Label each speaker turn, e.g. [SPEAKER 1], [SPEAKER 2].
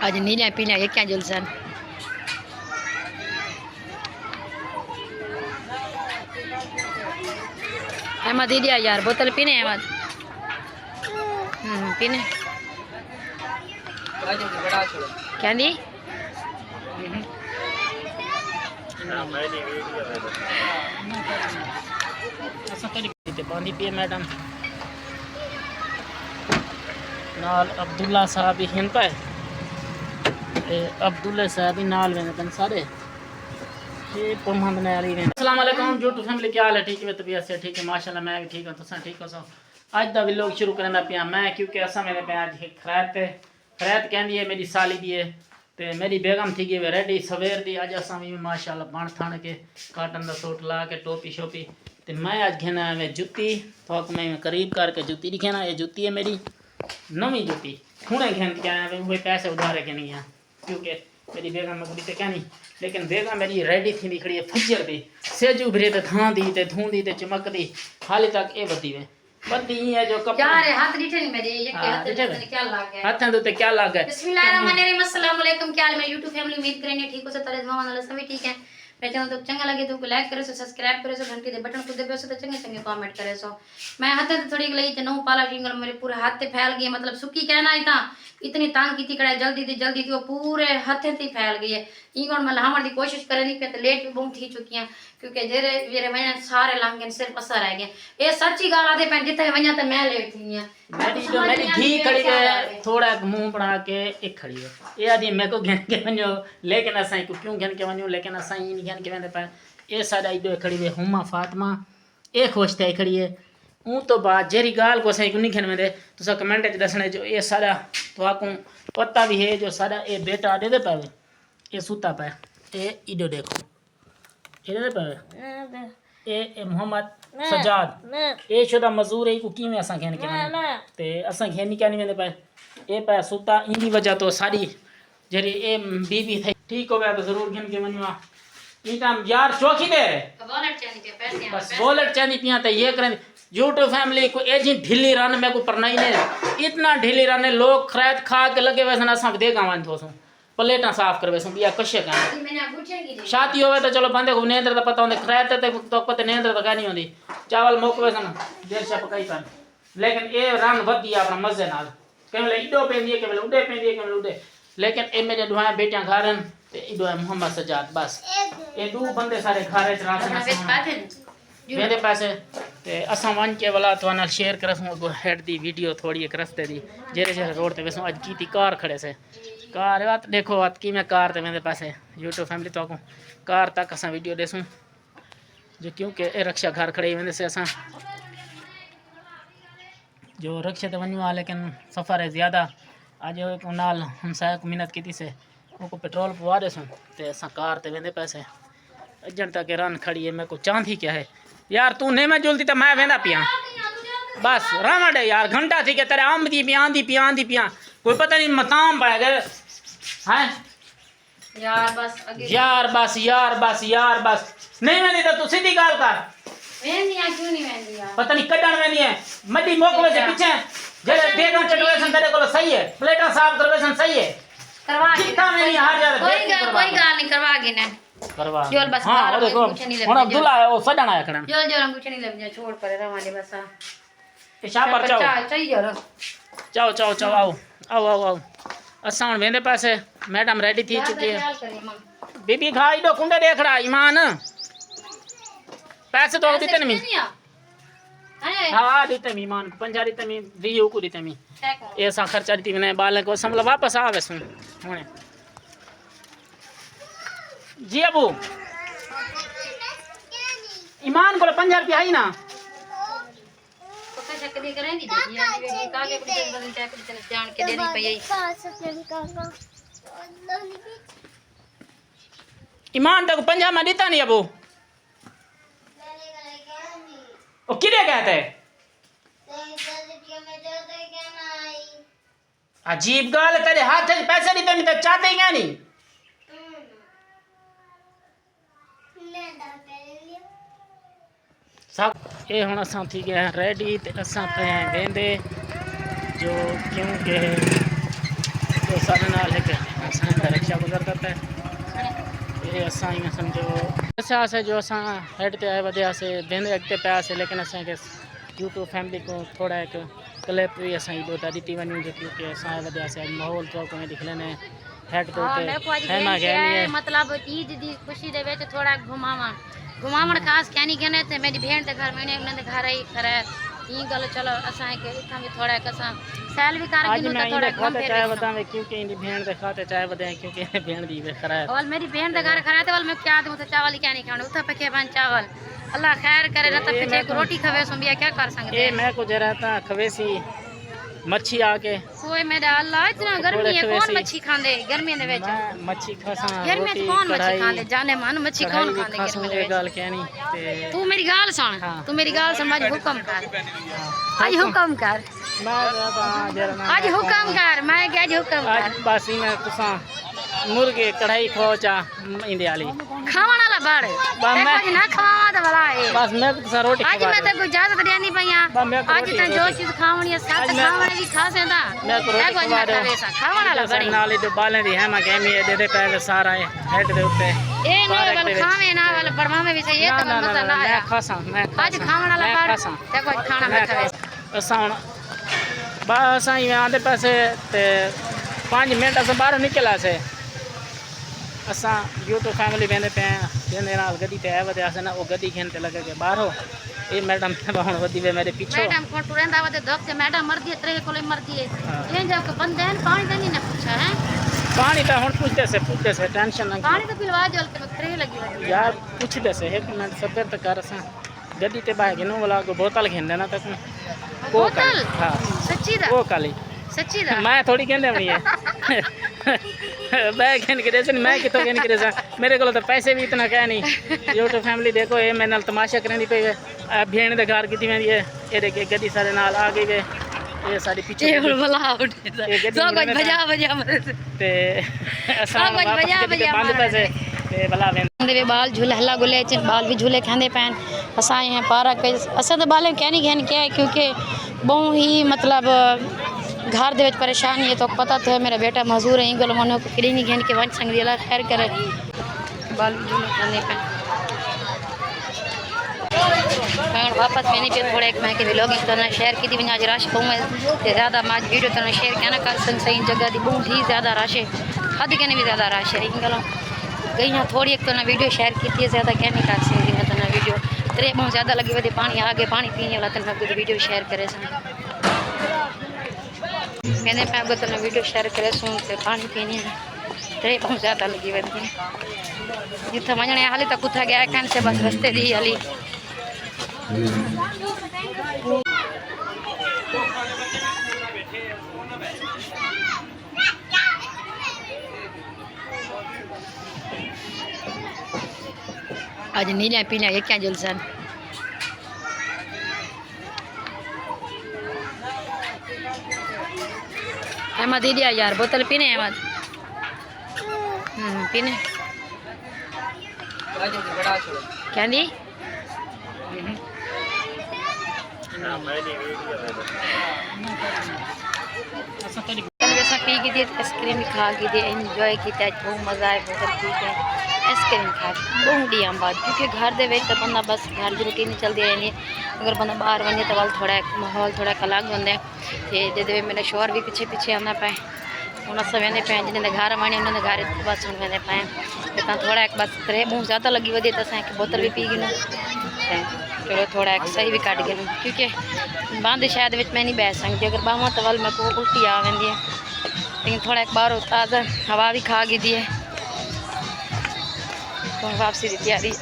[SPEAKER 1] आज नीलिया पीलिया ये क्या जुलसन अहमद दे दिया यार बोतल पीने अहमद पीने क्या दी
[SPEAKER 2] पानी पिए मैडम नाल अब्दुल्ला साहब ही हिन पे अब्दुल्ला साहब ही नाल वेने तन सारे ये मोहम्मद नाली वेने। अस्सलाम वालेकुम यूट्यूब फैमिली, क्या हाल है? ठीक है, तबीयत से ठीक है माशाल्लाह, मैं भी ठीक हूं, तुम ठीक हो सो। आज दा व्लॉग शुरू करना पिया मैं, क्योंकि असा मेरे पे आज खैरत कहंदी है मेरी साली दी है ते मेरी बेगम थी गई रेडी सवेर दी। अज असा भी माशाल्लाह बन थान के काटन दा सूट ला के टोपी शोपी ते मैं आज घेना है जुत्ती तो मैं करीब करके जुत्ती दिखाना। ये जुत्ती है मेरी नवी जुत्ती, हुणे घेन के आया वो पैसे उधारे के नहीं है, क्योंकि मेरी बेगम मगड़ी ते कहनी, लेकिन बेगम मेरी रेडी थी खड़ी है फजर दी सेज उभरे ते थां दी ते धूंदी ते चमकदी हाली तक ए बदी वे बदी है जो कपड़ा
[SPEAKER 1] यार हाथ दिखे नहीं मेरे ये क्या लग गया
[SPEAKER 2] हाथां दे क्या लग गया।
[SPEAKER 1] बिस्मिल्लाहिर्रहमानिर्रहीम, अस्सलाम वालेकुम, क्या हाल है मेरी यूट्यूब फैमिली, उम्मीद करेंगे ठीक हो, सब तरह दुआ वाला सभी ठीक है। मेरे चैनल तो चंगा लगे तो लाइक करे सो, सब्सक्राइब करे सो, घंटी दे बटन को दबे सो तो चंगे चंगे कमेंट करे सो। मैं हाथ ते थोड़ी लई ते नौ पाला जिंगल मेरे पूरे हाथ ते फैल गई, मतलब सुक्की कहना है ता इतनी तंग की कड़ाई जल्दी थी वो पूरे हाथे ते फैल गई है। इंगण मैं लाहमण की कोशिश करे नहीं पे तो लेट भी बहुत थी चुकी हैं, क्योंकि जेरे जेरे वजह सारे लांगे सिर्फ असर रह गए। ये सच्ची गाल आदे पे जिथे वजह तो मैं लेट थी हैं
[SPEAKER 2] मेरी धी खड़ी है थोड़ा मुंह बना के एक खड़ी है ये आदि मेरे को घेन के वनो, लेकिन असाई को क्यों घेन के वनो, लेकिन असाई नहीं घेन के वने पे ये सारा इदो खड़ी है हुमा फातिमा ये खुश थे खड़ी है। ऊँ तो बाद जेरी गाल को सही को नहीं घेन में तुसा कमेंट च दसने जो ये सारा तो आपको पता भी है जो सारा ये बेटा दे पावे ये सूता पे ये इडो देखो ये दे पावे ये मोहम्मद सजाद ये शुदा मजदूर है को किवें असा घेन के ते असा घेन क्या नहीं वेंदे पे ये पे सूता इंदी वजह तो सारी जेरी ए बीबी थी ठीक हो गया तो जरूर घेन के वनवा ई काम यार चौकी दे बस वॉलेट चांदी पिया ते ये करें। यूट्यूब फैमिली को एजी ढीली रन मैं को परनाई ने इतना ढीली रन लोग खैरत खा के लगे वैसे ना सब दे गावन थो प्लेटा साफ करवे सो बिया कशे का शादी होवे तो चलो बंदे को नेंद्र तो पता होंदे खैरत तो पता नेंद्र तो नहीं होंदी चावल मोकवे सन देर से पकाई पान, लेकिन ए रन वधी अपना मजे नाल केवल इडो पेंदी केवल उडे पेंदी केवल उडे, लेकिन ए मेरे दुआ बेटियां घरन ते इडो है मोहम्मद सजाद बस ये दो बंदे सारे घरे च रात मेरे पास ते असा वन के वाला तो नाल शेयर करसू गो हेड दी वीडियो थोड़ी एक रस्ते दी जेरे जेरे रोड ते वसू आज कीती कार खड़े से कार बात देखो बात की मैं कार ते मेरे पास यूट्यूब फैमिली तो कार तक असा वीडियो देसूँ जो, क्योंकि ए रक्षा घर खड़े वेंदे से असा जो रक्षा तो वनवा, लेकिन सफ़र है ज़्यादा आज को नाल हमसाया को मिन्नत की से वो पेट्रोल पवा देसूँ ते असा कार ते वेंदे पैसे अजन तक रन खड़ी है। मेरे को चांदी क्या है यार तू नहीं मैं जुलती तो मैं वेंदा पिया बस रावण है यार घंटा थी के तेरे आम दी पिया कोई पता नहीं मताम पाया गए हैं यार बस नहीं वेंदी तो तू सीधी गाल कर
[SPEAKER 1] क्यों नहीं वेंदी यार
[SPEAKER 2] पता नहीं कटण वेंदी है मड्डी मोकवे से पीछे जेरे बेगम चटवे सन तेरे को सही है प्लेटा साफ करवे सन सही है
[SPEAKER 1] करवा
[SPEAKER 2] कितना मेरी हार जा
[SPEAKER 1] कोई गाल नहीं करवा के ना
[SPEAKER 2] करवा
[SPEAKER 1] जोल बस
[SPEAKER 2] हां देखो हुन अब्दुल्ला है वो सडण आया खड़न
[SPEAKER 1] जोल जोल कुछ नहीं लग जा छोड़ पर रवाने बस
[SPEAKER 2] पेशा पर जाओ
[SPEAKER 1] चाहिए
[SPEAKER 2] जाओ आओ असा हुन वेंदे पासे मैडम रेडी थी चुकी है बीबी खा इडो कुंडे देखड़ा ईमान पैसे तो दीते नहीं हाँ दीते मी ईमान को 50 दीते मी 20 को दीते मी ऐसा खर्चा दीती मैंने बालक को समझ वापस आवे सुन हुने जी अबू ईमान को 50 रुपया आई ना
[SPEAKER 1] कदी करें दी बेटी का के कुछ बदल जाए कुछ जान के देनी पई
[SPEAKER 2] ईमान तक 50 में देता नहीं अबू ओ किरे कहते अजीब गाल तेरे हाथ से पैसे नहीं देने तो चाहते ही क्या नहीं सब ये हुन असां थी गए रेडी ते असां पे वेंदे जो क्योंकि तो सारे नाल है कि असां दा रिक्शा गुजरता है ये असां ही समझो ऐसा से जो असां हेड ते आए वधे से दिन अगते पिया से लेकिन असां के यूट्यूब फैमिली को थोड़ा एक क्लिप भी असां दो दी वञूं जो क्योंकि असां वधे से माहौल तो को दिखले ने हेड तो हेमा गए
[SPEAKER 1] मतलब ईद दी खुशी दे विच थोड़ा घुमावण खास कहनी कहने ते मेरी भेण दे घर मैंने उन्हें घर आई करे ई गल चलो असां के इथां भी थोड़ा असां सैल भी कर
[SPEAKER 2] आज
[SPEAKER 1] गिनो
[SPEAKER 2] मैं
[SPEAKER 1] तो थोड़ा घूम
[SPEAKER 2] खाते
[SPEAKER 1] फिर
[SPEAKER 2] चाय बतावे क्योंकि इंदी भेण दे खाते चाय बताए क्योंकि भेण दी वे खरा
[SPEAKER 1] और मेरी भेण दे घर खरा ते वाल मैं क्या दूं तो चावल क्या नहीं खाने उठा पके बन चावल अल्लाह खैर करे ना तब पीछे रोटी खवे सो बिया क्या कर सकते
[SPEAKER 2] ए मैं को जरा ता खवेसी मच्छी आके
[SPEAKER 1] सोए मेरा अल्लाह इतना गर्मी है कौन मच्छी खांदे गर्मी दे विच
[SPEAKER 2] मैं मच्छी खासा
[SPEAKER 1] गर्मी में कौन मच्छी खांदे जाने मन मच्छी कौन खांदे
[SPEAKER 2] खासा
[SPEAKER 1] गर्मी दे
[SPEAKER 2] ये
[SPEAKER 1] विच
[SPEAKER 2] गाल कहनी ते
[SPEAKER 1] तू मेरी गाल सुन
[SPEAKER 2] हाँ।
[SPEAKER 1] तू मेरी गाल सुन आज हुक्म कर आज हुक्म कर
[SPEAKER 2] मैं जरा
[SPEAKER 1] आज हुक्म कर मैं क्या आज हुक्म
[SPEAKER 2] आज
[SPEAKER 1] कर
[SPEAKER 2] बस ही मैं तुसा मुर्गे कढ़ाई खोचा इंदे वाली
[SPEAKER 1] खावण वाला बड़
[SPEAKER 2] मैं
[SPEAKER 1] देखो जी ना खावा तो भला है
[SPEAKER 2] बस मैं तुसा रोटी
[SPEAKER 1] आज मैं ते इजाजत देनी पईया आज ते जो चीज खावणी है साथ खावणी भी खा सेंदा
[SPEAKER 2] मैं को रोटी
[SPEAKER 1] देखो जी ना खावे सा खावण वाला बड़ी
[SPEAKER 2] नाले जो बालें दी है मैं गेमी दे दे पे सारा है हेड दे ऊपर
[SPEAKER 1] ए ना वाल खावे ना वाल परमा में भी से ये तो मजा ना आया
[SPEAKER 2] मैं खासा मैं
[SPEAKER 1] आज खावण वाला बड़ देखो खाना में खावे
[SPEAKER 2] असां बस आई आंदे पैसे ते 5 मिनट असां बाहर निकला से असां यूट्यूब फैमिली वेंदे पे वेंदे नाल गड्डी ते आए वदे असां ना वो गड्डी खेन ते लगे के बाहरो ए मैडम हुन वदी वे मेरे पीछे
[SPEAKER 1] मैडम को टुरेंदा वदे दब से मैडम मरदी है त्रे कोले मरदी है ये जब के बंदे हैं पानी देनी ना पूछा है
[SPEAKER 2] पानी तो हुन पूछते से टेंशन ना
[SPEAKER 1] पानी तो पिलवा जल के त्रे लगी वदी
[SPEAKER 2] यार पूछते से एक मिनट सबर तक कर असां गड्डी ते बाहर गिनो वाला को बोतल खेन देना तक
[SPEAKER 1] बोतल
[SPEAKER 2] हां
[SPEAKER 1] सच्ची दा
[SPEAKER 2] वो काली
[SPEAKER 1] सच्ची दा
[SPEAKER 2] मैं थोड़ी कहंदे अपनी है मैं कहन के रेसन मैं कितो कहन के रेसन मेरे को तो पैसे भी इतना कह नहीं यूट्यूब फैमिली देखो ये मेरे नाल तमाशा करनी पे भेण दे घर किती वेंदी है ये देखे गड्डी सारे नाल आ गई वे ये साडी पीछे
[SPEAKER 1] ये भला उठे सब कुछ बजा
[SPEAKER 2] ते असा बंद पैसे ते भला
[SPEAKER 1] दे बाल झूले हल्ला गुले च बाल भी झूले खांदे पैन असा हैं पार्क असा तो बाल कहनी कहन क्या है क्योंकि बहु ही मतलब घर दे परेशानी है तो पता तो है मेरा बेटा मजदूर है गल मन को किड़ी नहीं घेन के वन संग दिला खैर करे बाल भी झूले खाने पे मैं वापस मैंने पे थोड़ा एक मैं के व्लॉगिंग करना शेयर की थी आज रश बहु ते ज़्यादा मैं वीडियो करना शेयर कहना कर संग सही जगह दी बहुत ही ज़्यादा रश है हद कहने भी ज़्यादा रश है इन गलों गई हाँ थोड़ी एक तो ना वीडियो शेयर की थी ज़्यादा क्या नहीं कर सकती मैं तो ना वीडियो तेरे बहुत ज़्यादा लगी वही पानी आगे पानी पीने वाला तो मैं वीडियो शेयर करे मैंने मैं अगर तो ना वीडियो शेयर करे सुन से पानी पीने तेरे बहुत ज़्यादा लगी वही जितना वजने हाली तक उठा गया कहने से बस रस्ते दी हाली आज नीला पीला ये क्या जुलसन अहमद दे दिया यार बोतल पीने अहमद पीने क्या दी जैसा पी की थी आइसक्रीम खा की थी एंजॉय की बहुत मज़ा आया बोतल पी के आइसक्रीम खा बहुत डी बाद क्योंकि घर दे तो बंदा बस घर की रूटीन चलती रहनी है अगर बंदा बाहर वजे तो वाल थोड़ा माहौल थोड़ा अलग होंगे तो जे मेरा शोर भी पिछे पिछे आना पाए हूँ अस वेंदे पे जिन्हें घर वणे उन्होंने घर बस हूँ वेंदे पाए तो थोड़ा एक बस रे बहुत ज़्यादा लगी वधी तो अस बोतल भी पी गिनो चलो थोड़ा एक सही भी कट गिनो क्योंकि बंद शायद मैं नहीं बह सकती अगर बाहर तो वाल मेरे को उल्टी आ वेंदी है लेकिन थोड़ा एक बार ताज़ा हवा भी खा गई है तो वापसी की तैयारी